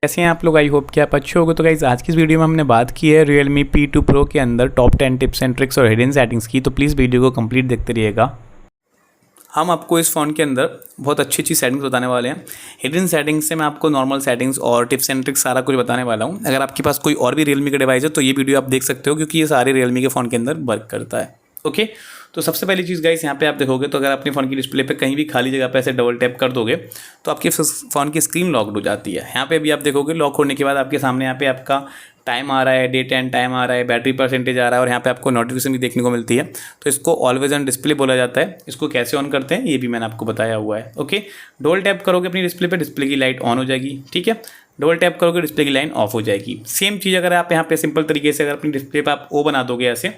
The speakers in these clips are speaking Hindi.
कैसे हैं आप लोग। आई होप कि आप अच्छे होंगे। तो गाइस आज की इस वीडियो में हमने बात की है Realme P2 Pro के अंदर टॉप 10 टिप्स एंड ट्रिक्स और हिडन सेटिंग्स की। तो प्लीज़ वीडियो को कंप्लीट देखते रहिएगा। हम आपको इस फ़ोन के अंदर बहुत अच्छी अच्छी सेटिंग्स बताने वाले हैं। हिडन सेटिंग्स से मैं आपको नॉर्मल सेटिंग्स और टिप्स एंड ट्रिक्स सारा कुछ बताने वाला हूँ। अगर आपके पास कोई और भी Realme का डिवाइस है तो ये वीडियो आप देख सकते हो, क्योंकि ये सारे Realme के फ़ोन के अंदर वर्क करता है। ओके, तो सबसे पहली चीज़ गाइस यहाँ पे आप देखोगे तो अगर अपने फ़ोन की डिस्प्ले पे कहीं भी खाली जगह पे ऐसे डबल टैप कर दोगे तो आपके फ़ोन की स्क्रीन लॉक्ड हो जाती है। यहाँ पे भी आप देखोगे लॉक होने के बाद आपके सामने यहाँ पे आपका टाइम आ रहा है, डेट एंड टाइम आ रहा है, बैटरी परसेंटेज आ रहा है और यहाँ पे आपको नोटिफिकेशन भी देखने को मिलती है। तो इसको ऑलवेज ऑन डिस्प्ले बोला जाता है। इसको कैसे ऑन करते हैं ये भी मैंने आपको बताया हुआ है। ओके, डबल टैप करोगे अपनी डिस्प्ले पे, डिस्प्ले की लाइट ऑन हो जाएगी। ठीक है, डबल टैप करोगे डिस्प्ले की लाइन ऑफ हो जाएगी। सेम चीज़ अगर आप यहाँ पे सिंपल तरीके से अगर अपनी डिस्प्ले पर आप ओ बना दोगे ऐसे,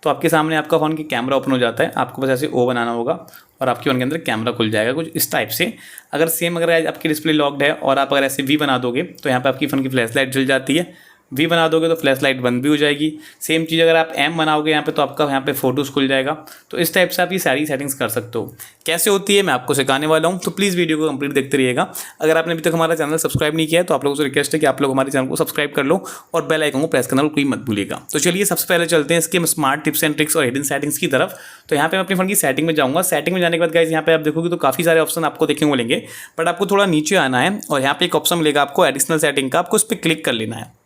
तो आपके सामने आपका फ़ोन की कैमरा ओपन हो जाता है। आपको बस ऐसे ओ बनाना होगा और आपके फ़ोन के अंदर कैमरा खुल जाएगा कुछ इस टाइप से। अगर आपकी डिस्प्ले लॉक्ड है और आप अगर ऐसे वी बना दोगे तो यहाँ पे आपकी फ़ोन की फ्लैश लाइट जल जाती है। वी बना दोगे तो फ्लैश लाइट बंद भी हो जाएगी। सेम चीज़ अगर आप एम बनाओगे यहाँ पे तो आपका यहाँ पे फोटोज़ खुल जाएगा। तो इस टाइप से आप ये सारी सेटिंग्स कर सकते हो। कैसे होती है मैं आपको सिखाने वाला हूँ, तो प्लीज़ वीडियो को कंप्लीट देखते रहिएगा। अगर आपने अभी तक हमारा चैनल सब्सक्राइब नहीं किया है तो आप लोगों से रिक्वेस्ट है कि आप लोग हमारे चैनल को सब्सक्राइब कर लो और बेल आइकन को प्रेस करना कोई मत भूलिएगा। तो चलिए सबसे पहले चलते हैं इसके स्मार्ट टिप्स एंड ट्रिक्स और हिडन सेटिंग्स की तरफ। तो यहाँ पे मैं अपने फ़ोन की सेटिंग में जाऊँगा। सेटिंग में जाने के बाद गाइस यहाँ पे आप देखोगे तो काफ़ी सारे ऑप्शन आपको देखने को मिलेंगे, बट आपको थोड़ा नीचे आना है और यहाँ पे एक ऑप्शन मिलेगा आपको एडिशनल सेटिंग का। आपको इस पर क्लिक कर लेना है।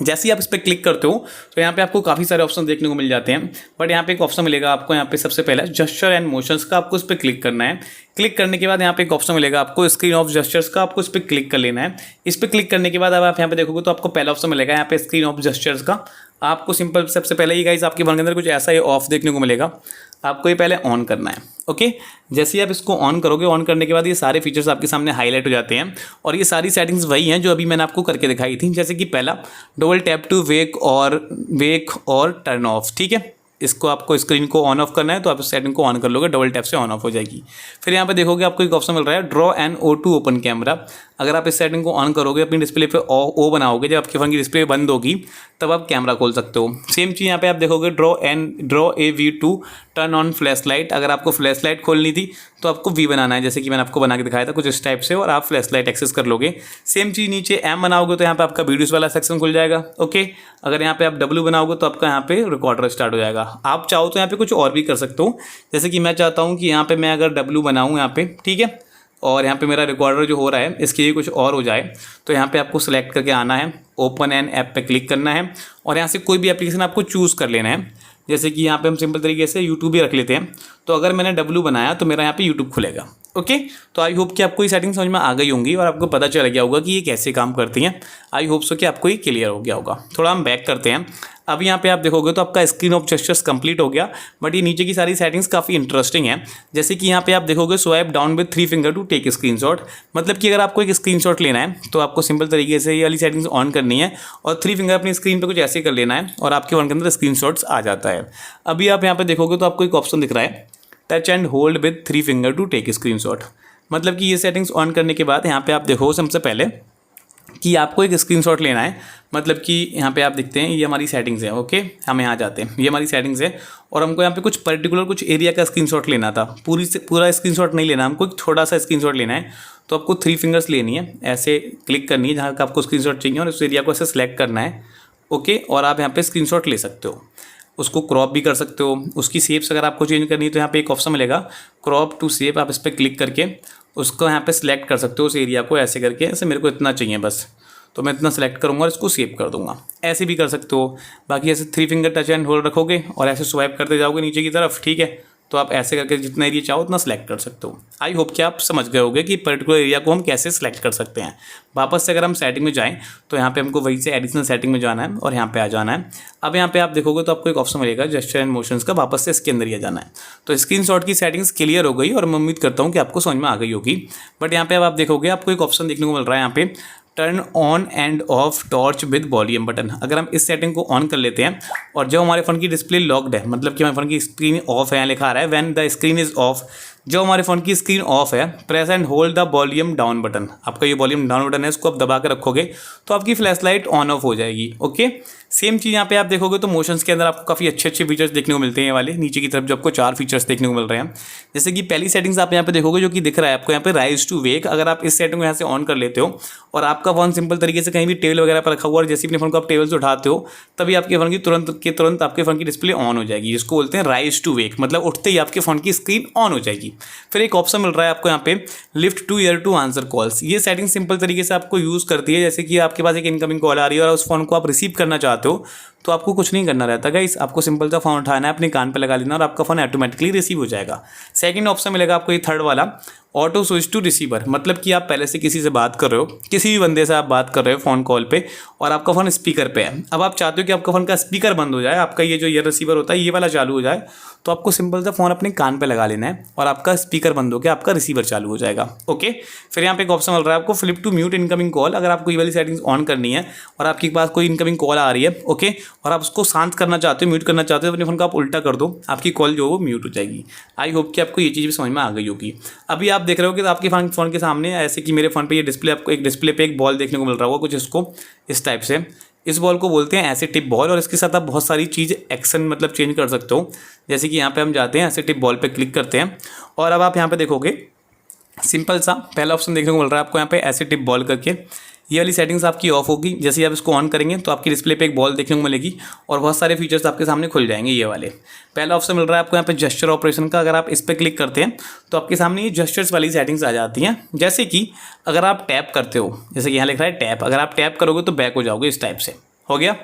जैसे ही आप इस पर क्लिक करते हो तो यहाँ पे आपको काफ़ी सारे ऑप्शन देखने को मिल जाते हैं, बट यहाँ पे एक ऑप्शन मिलेगा आपको यहाँ पे सबसे पहले जेस्चर एंड मोशंस का। आपको इस पर क्लिक करना है। क्लिक करने के बाद यहाँ पे एक ऑप्शन मिलेगा आपको स्क्रीन ऑफ जेस्चर्स का। आपको इस पर क्लिक कर लेना है। इस पर क्लिक करने के बाद अब आप यहाँ पे देखोगे तो आपको पहला ऑप्शन मिलेगा यहाँ पे स्क्रीन ऑफ जेस्चर्स का। आपको सिंपल सबसे पहले ही गाइस आपके फोन के अंदर कुछ ऐसा ही ऑफ देखने को मिलेगा। आपको ये पहले ऑन करना है। ओके, जैसे ही आप इसको ऑन करोगे, ऑन करने के बाद ये सारे फीचर्स आपके सामने हाईलाइट हो जाते हैं और ये सारी सेटिंग्स वही हैं जो अभी मैंने आपको करके दिखाई थी। जैसे कि पहला डबल टैप टू वेक और टर्न ऑफ। ठीक है, इसको आपको स्क्रीन को ऑन ऑफ करना है तो आप इस सेटिंग को ऑन कर लोगे, डबल टैप से ऑन ऑफ हो जाएगी। फिर यहाँ पे देखोगे आपको एक ऑप्शन मिल रहा है draw and O2 open camera. अगर आप इस सेटिंग को ऑन करोगे, अपनी डिस्प्ले पे ओ बनाओगे, जब आपके फ़ोन की डिस्प्ले बंद होगी तब आप कैमरा खोल सकते हो। सेम चीज़ यहाँ पे आप देखोगे draw a V2 turn on flash light. अगर आपको फ्लैश लाइट खोलनी थी तो आपको वी बनाना है, जैसे कि मैंने आपको बना के दिखाया था कुछ इस टाइप से, और आप फ्लैश लाइट एक्सेस कर लोगे। सेम चीज़ नीचे एम बनाओगे तो यहाँ पे आपका वीडियोस वाला सेक्शन खुल जाएगा। ओके, अगर यहाँ पे आप W बनाओगे तो आपका यहाँ पे रिकॉर्डर स्टार्ट हो जाएगा। आप चाहो तो यहाँ पे कुछ और भी कर सकते हो, जैसे कि मैं चाहता हूँ कि यहाँ पे मैं अगर W बनाऊँ यहाँ पे, ठीक है, और यहाँ पे मेरा रिकॉर्डर जो हो रहा है इसके लिए कुछ और हो जाए, तो यहाँ पे आपको सेलेक्ट करके आना है, ओपन एन ऐप पे क्लिक करना है और यहाँ से कोई भी एप्लीकेशन आपको चूज़ कर लेना है। जैसे कि यहाँ पे हम सिंपल तरीके से यूट्यूब ही रख लेते हैं। तो अगर मैंने W बनाया तो मेरा यहाँ पे यूट्यूब खुलेगा। ओके, तो आई होप कि आपको ये सेटिंग समझ में आ गई होंगी और आपको पता चल गया होगा कि ये कैसे काम करती हैं। आई होप सो कि आपको ये क्लियर हो गया होगा। थोड़ा हम बैक करते हैं। अब यहाँ पे आप देखोगे तो आपका स्क्रीन ऑफ जेस्चर्स कंप्लीट हो गया, बट ये नीचे की सारी सेटिंग्स काफ़ी इंटरेस्टिंग है। जैसे कि यहाँ पे आप देखोगे swipe down with 3 finger to take screenshot. मतलब कि अगर आपको एक स्क्रीनशॉट लेना है तो आपको सिंपल तरीके से ये वाली सेटिंग्स ऑन करनी है और 3 फिंगर अपनी स्क्रीन पे कुछ ऐसे कर लेना है और आपके फ़ोन के अंदर स्क्रीनशॉट्स आ जाता है। अभी आप यहाँ पे देखोगे तो आपको एक ऑप्शन दिख रहा है touch and hold with 3 finger to take screenshot. मतलब कि ये सेटिंग्स ऑन करने के बाद यहाँ पे आप देखो सबसे पहले कि आपको एक स्क्रीनशॉट लेना है। मतलब कि यहाँ पे आप देखते हैं ये हमारी सेटिंग्स है। ओके, हम यहाँ जाते हैं, ये हमारी सेटिंग्स है और हमको यहाँ पे कुछ पर्टिकुलर कुछ एरिया का स्क्रीनशॉट लेना था। पूरा स्क्रीनशॉट नहीं लेना, हमको एक छोटा सा स्क्रीनशॉट लेना है। तो आपको 3 फिंगर्स लेनी है, ऐसे क्लिक करनी है जहाँ का आपको स्क्रीनशॉट चाहिए और उस एरिया को ऐसे सेलेक्ट करना है। ओके, और आप यहाँ पे स्क्रीनशॉट ले सकते हो, उसको क्रॉप भी कर सकते हो। उसकी शेप्स अगर आपको चेंज करनी है तो यहाँ पे एक ऑप्शन मिलेगा क्रॉप टू शेप। आप इस पर क्लिक करके उसको यहाँ पे सिलेक्ट कर सकते हो, उस एरिया को ऐसे करके, ऐसे मेरे को इतना चाहिए बस, तो मैं इतना सेलेक्ट करूँगा और इसको सेव कर दूँगा। ऐसे भी कर सकते हो। बाकी ऐसे 3 फिंगर टच एंड होल्ड रखोगे और ऐसे स्वाइप करते जाओगे नीचे की तरफ। ठीक है, तो आप ऐसे करके जितना एरिया चाहो उतना सेलेक्ट कर सकते हो। आई होप कि आप समझ गए होंगे कि पर्टिकुलर एरिया को हम कैसे सेलेक्ट कर सकते हैं। वापस से अगर हम सेटिंग में जाएं तो यहाँ पे हमको वहीं से एडिशनल सेटिंग में जाना है और यहाँ पे आ जाना है। अब यहाँ पे आप देखोगे तो आपको एक ऑप्शन मिलेगा जेस्चर एंड मोशंस का, वापस से इसके अंदर ही आ जाना है। तो स्क्रीनशॉट की सेटिंग्स क्लियर हो गई और मैं उम्मीद करता हूँ कि आपको समझ में आ गई होगी। बट यहाँ पे अब आप देखोगे आपको एक ऑप्शन देखने को मिल रहा है यहाँ पे turn on end of torch with volume button. अगर हम इस सेटिंग को ऑन कर लेते हैं और जब हमारे फ़ोन की डिस्प्ले लॉक्ड है, मतलब कि हमारे फ़ोन की स्क्रीन ऑफ है, लिखा आ रहा है when the screen is of, जब हमारे फ़ोन की स्क्रीन ऑफ है, press and hold the volume down button. आपका ये वॉल्यूम डाउन बटन है, इसको आप दबा के रखोगे तो आपकी फ्लैश लाइट ऑन ऑफ हो जाएगी। ओके, सेम चीज़ यहाँ पे आप देखोगे तो मोशंस के अंदर आपको काफ़ी अच्छे अच्छे फीचर्स देखने को मिलते हैं। ये वाले नीचे की तरफ जो आपको 4 फीचर्स देखने को मिल रहे हैं, जैसे कि पहली सेटिंग्स आप यहाँ पे देखोगे जो कि दिख रहा है आपको यहाँ पे राइज टू वेक। अगर आप इस सेटिंग को यहाँ से ऑन कर लेते हो और आपका फ़ोन सिंपल तरीके से कहीं भी टेबल वगैरह पर रखा हुआ और जैसे अपने फ़ोन को आप टेबल से उठाते हो तभी आपके फ़ोन की तुरंत आपके फ़ोन की डिस्प्ले ऑन हो जाएगी, जिसको बोलते हैं राइज टू वेक, मतलब उठते ही आपके फ़ोन की स्क्रीन ऑन हो जाएगी। फिर एक ऑप्शन मिल रहा है आपको यहाँ पे lift to ear to answer calls. ये सेटिंग सिंपल तरीके से आपको यूज़ करती है, जैसे कि आपके पास एक इनकमिंग कॉल आ रही है और उस फोन को आप रिसीव करना चाहते हो तो आपको कुछ नहीं करना रहता गाइस, आपको सिंपल सा फ़ोन उठाना है, अपने कान पे लगा लेना और आपका फ़ोन ऑटोमेटिकली रिसीव हो जाएगा। सेकंड ऑप्शन मिलेगा आपको ये थर्ड वाला, ऑटो स्विच टू रिसीवर। मतलब कि आप पहले से किसी से बात कर रहे हो, किसी भी बंदे से आप बात कर रहे हो फ़ोन कॉल पे और आपका फ़ोन स्पीकर पे है। अब आप चाहते हो कि आपका फ़ोन का स्पीकर बंद हो जाए, आपका ये जो ईयर रिसीवर होता है ये वाला चालू हो जाए, तो आपको सिंपल सा फ़ोन अपने कान पे लगा लेना है और आपका स्पीकर बंद होकर आपका रिसीवर चालू हो जाएगा। ओके, फिर यहाँ पे एक ऑप्शन मिल रहा है आपको flip to mute incoming call. अगर आपको ये वाली सेटिंग्स ऑन करनी है और आपके पास कोई इनकमिंग कॉल आ रही है, ओके, और आप उसको शांत करना चाहते हो, म्यूट करना चाहते हो, अपने फ़ोन को आप उल्टा कर दो, आपकी कॉल जो है वो म्यूट हो जाएगी। आई होप कि आपको ये चीज़ भी समझ में आ गई होगी। अभी आप देख रहे हो कि आपके फ़ोन के सामने ऐसे कि मेरे फ़ोन पे ये डिस्प्ले, आपको एक डिस्प्ले पे एक बॉल देखने को मिल रहा होगा कुछ इसको इस टाइप से। इस बॉल को बोलते हैं ऐसे टिप बॉल और इसके साथ आप बहुत सारी चीज़ एक्शन मतलब चेंज कर सकते हो। जैसे कि यहाँ पे हम जाते हैं ऐसे टिप बॉल पे क्लिक करते हैं और अब आप यहाँ पे देखोगे सिंपल सा पहला ऑप्शन देखने को मिल रहा है आपको यहाँ पे ऐसे टिप बॉल करके। ये वाली सेटिंग्स आपकी ऑफ होगी, जैसे आप इसको ऑन करेंगे तो आपकी डिस्प्ले पे एक बॉल देखने को मिलेगी और बहुत सारे फीचर्स आपके सामने खुल जाएंगे। ये वाले पहला ऑप्शन मिल रहा है आपको यहाँ पे जेस्चर ऑपरेशन का। अगर आप इस पर क्लिक करते हैं तो आपके सामने ये जेस्चर्स वाली सेटिंग्स आ जाती हैं। जैसे कि अगर आप टैप करते हो, जैसे कि यहाँ लिख रहा है टैप, अगर आप टैप करोगे तो बैक हो जाओगे, इस टाइप से हो गया।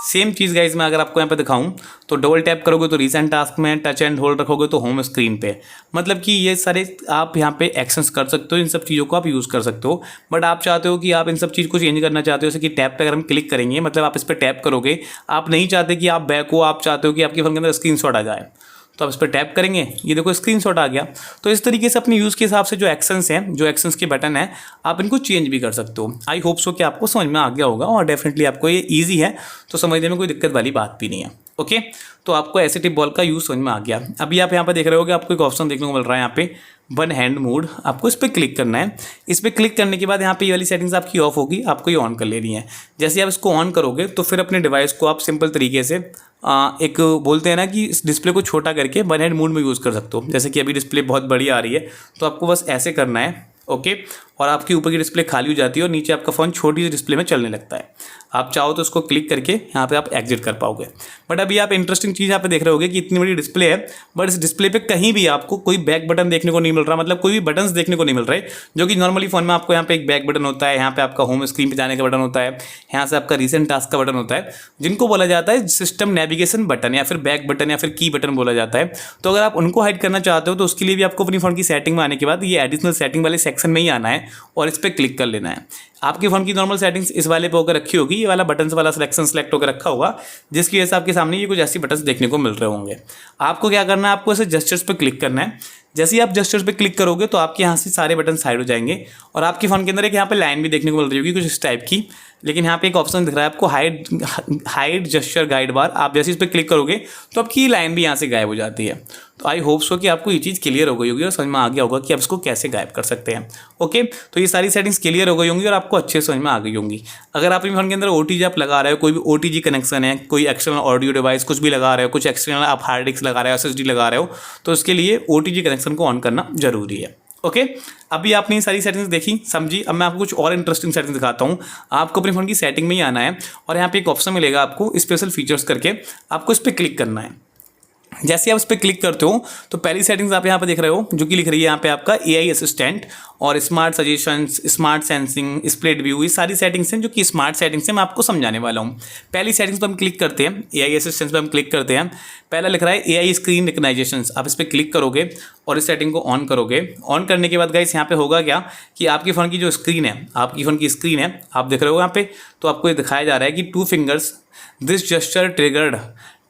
सेम चीज़ गाइस मैं अगर आपको यहाँ पे दिखाऊं तो डबल टैप करोगे तो रीसेंट टास्क में, टच एंड होल्ड रखोगे तो होम स्क्रीन पे। मतलब कि ये सारे आप यहाँ पे एक्शंस कर सकते हो, इन सब चीज़ों को आप यूज़ कर सकते हो। बट आप चाहते हो कि आप इन सब चीज़ को चेंज करना चाहते हो, जैसे कि टैप पे अगर हम क्लिक करेंगे, मतलब आप इस पर टैप करोगे, आप नहीं चाहते कि आप बैक हो, आप चाहते हो कि आपके फोन के अंदर स्क्रीनशॉट आ जाए, तो आप इस पर टैप करेंगे, ये देखो स्क्रीनशॉट आ गया। तो इस तरीके से अपने यूज़ के हिसाब से जो एक्शंस हैं, जो एक्शंस के बटन हैं, आप इनको चेंज भी कर सकते हो। आई होप सो कि आपको समझ में आ गया होगा और डेफिनेटली आपको ये ईजी है, तो समझने में कोई दिक्कत वाली बात भी नहीं है। ओके, तो आपको ऐसे टिप बॉल का यूज़ समझ में आ गया। अभी आप यहाँ पर देख रहे हो कि आपको एक ऑप्शन देखने को मिल रहा है यहाँ पे वन हैंड मोड, आपको इस पर क्लिक करना है। इस पर क्लिक करने के बाद यहाँ पे ये वाली सेटिंग्स आपकी ऑफ होगी, आपको ये ऑन कर लेनी है। जैसे आप इसको ऑन करोगे तो फिर अपने डिवाइस को आप सिंपल तरीके से एक बोलते हैं ना कि इस डिस्प्ले को छोटा करके वन हैंड मोड में यूज़ कर सकते हो। जैसे कि अभी डिस्प्ले बहुत बड़ी आ रही है तो आपको बस ऐसे करना है, ओके, और आपकी ऊपर की डिस्प्ले खाली हो जाती है और नीचे आपका फ़ोन छोटी सी डिस्प्ले में चलने लगता है। आप चाहो तो उसको क्लिक करके यहाँ पे आप एग्जिट कर पाओगे। बट अभी आप इंटरेस्टिंग चीज़ यहाँ पे देख रहे होगे कि इतनी बड़ी डिस्प्ले है बट इस डिस्प्ले पे कहीं भी आपको कोई बैक बटन देखने को नहीं मिल रहा, मतलब कोई भी बटन्स देखने को नहीं मिल रहे, जो कि नॉर्मली फ़ोन में आपको यहाँ पे एक बैक बटन होता है, यहाँ पे आपका होम स्क्रीन पे जाने का बटन होता है, यहाँ से आपका रिसेंट टास्क का बटन होता है, जिनको बोला जाता है सिस्टम नेविगेशन बटन या फिर बैक बटन या फिर की बटन बोला जाता है। तो अगर आप उनको हाइड करना चाहते हो तो उसके लिए भी आपको अपनी फ़ोन की सेटिंग में आने के बाद ये एडिशनल सेटिंग वाले सेक्शन में ही आना है और इस पर क्लिक कर लेना है। आपके फ़ोन की नॉर्मल सेटिंग्स इस वाले पे होकर रखी होगी, ये वाला बटन्स वाला सिलेक्शन सेलेक्ट होकर रखा होगा, जिसकी वजह से आपके सामने ये कुछ ऐसी बटन्स देखने को मिल रहे होंगे। आपको क्या करना है, आपको ऐसे जेस्चर्स पे क्लिक करना है। जैसे ही आप जेस्चर्स पे क्लिक करोगे तो आपके यहाँ से सारे बटन साइड हो जाएंगे और आपके फ़ोन के अंदर एक यहाँ पे लाइन भी देखने को मिल रही होगी कुछ इस टाइप की। लेकिन यहाँ पे एक ऑप्शन दिख रहा है आपको हाइड जेस्चर गाइड बार। आप जैसे इस पर क्लिक करोगे तो आपकी लाइन भी यहाँ से गायब हो जाती है। तो आई होप सो कि आपको ये चीज़ क्लियर हो गई होगी और समझ में आ गया होगा कि आप इसको कैसे गायब कर सकते हैं। ओके, तो ये सारी सेटिंग्स क्लियर हो गई होंगी और आपको अच्छे समझ में आ गई होंगी। अगर आप अपने फ़ोन के अंदर OTG आप लगा रहे हो, कोई भी OTG कनेक्शन है, कोई एक्सटर्नल ऑडियो डिवाइस कुछ भी लगा रहे हो, कुछ एक्सटर्नल आप हार्ड डिस्क लगा रहे हो, SSD लगा रहे हो, तो उसके लिए OTG कनेक्शन को ऑन करना जरूरी है। ओके, अभी आपने ये सारी सेटिंग्स देखी समझी। अब मैं आपको कुछ और इंटरेस्टिंग सेटिंग्स दिखाता हूँ। आपको अपने फ़ोन की सेटिंग में ही आना है और यहाँ पे एक ऑप्शन मिलेगा आपको स्पेशल फीचर्स करके, आपको इस पर क्लिक करना है। जैसे आप उस पर क्लिक करते हो तो पहली सेटिंग्स आप यहाँ पे देख रहे हो जो कि लिख रही है यहाँ पे आपका AI असिस्टेंट और smart suggestions, smart sensing, split view, ये सारी सेटिंग्स हैं जो कि स्मार्ट सेटिंग्स हैं। मैं आपको समझाने वाला हूँ। पहली सेटिंग्स पर हम क्लिक करते हैं, AI असिस्टेंट पर हम क्लिक करते हैं। पहला लिख रहा है AI स्क्रीन रिकग्नाइजेशन। आप इस पर क्लिक करोगे और इस सेटिंग को ऑन करोगे। ऑन करने के बाद गाइस यहाँ पे होगा क्या कि आपके फ़ोन की जो स्क्रीन है, आपकी फ़ोन की स्क्रीन है, आप देख रहे हो यहाँ पे, तो आपको ये दिखाया जा रहा है कि 2 fingers this gesture triggered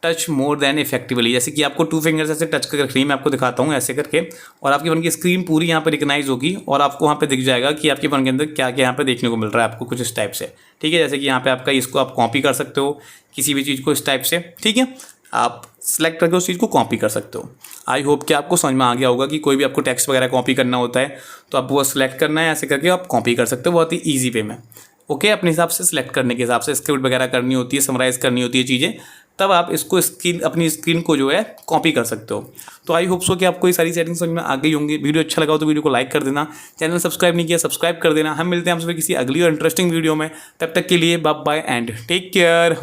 touch more than effectively. जैसे कि आपको 2 फिंगर्स ऐसे टच करके रखनी है, मैं आपको दिखाता हूँ ऐसे करके, और आपके फ़ोन की स्क्रीन पूरी यहाँ पे रिकग्नाइज होगी और आपको वहाँ पे दिख जाएगा कि आपके फ़ोन के अंदर क्या क्या यहाँ पे देखने को मिल रहा है आपको कुछ इस टाइप से। ठीक है, जैसे कि यहाँ पे आपका इसको आप कॉपी कर सकते हो किसी भी चीज़ को इस टाइप से। ठीक है, आप सेलेक्ट करके उस चीज़ को कॉपी कर सकते हो। आई होप कि आपको समझ में आ गया होगा कि कोई भी आपको टेक्स्ट वगैरह कॉपी करना होता है तो आप वो सेलेक्ट करना है, ऐसे करके आप कॉपी कर सकते हो बहुत ही ईजी वे में। ओके, अपने हिसाब से सिलेक्ट करने के हिसाब से स्क्रिप्ट वगैरह करनी होती है, समराइज़ करनी होती है चीज़ें, तब आप इसको अपनी स्क्रीन को जो है कॉपी कर सकते हो। तो आई होप सो कि आपको ये सारी सेटिंग्स समझ में आ गई होंगी। वीडियो अच्छा लगा हो तो वीडियो को लाइक कर देना, चैनल सब्सक्राइब नहीं किया सब्सक्राइब कर देना। हम मिलते हैं आपसे किसी अगली और इंटरेस्टिंग वीडियो में, तब तक के लिए bye bye and take care.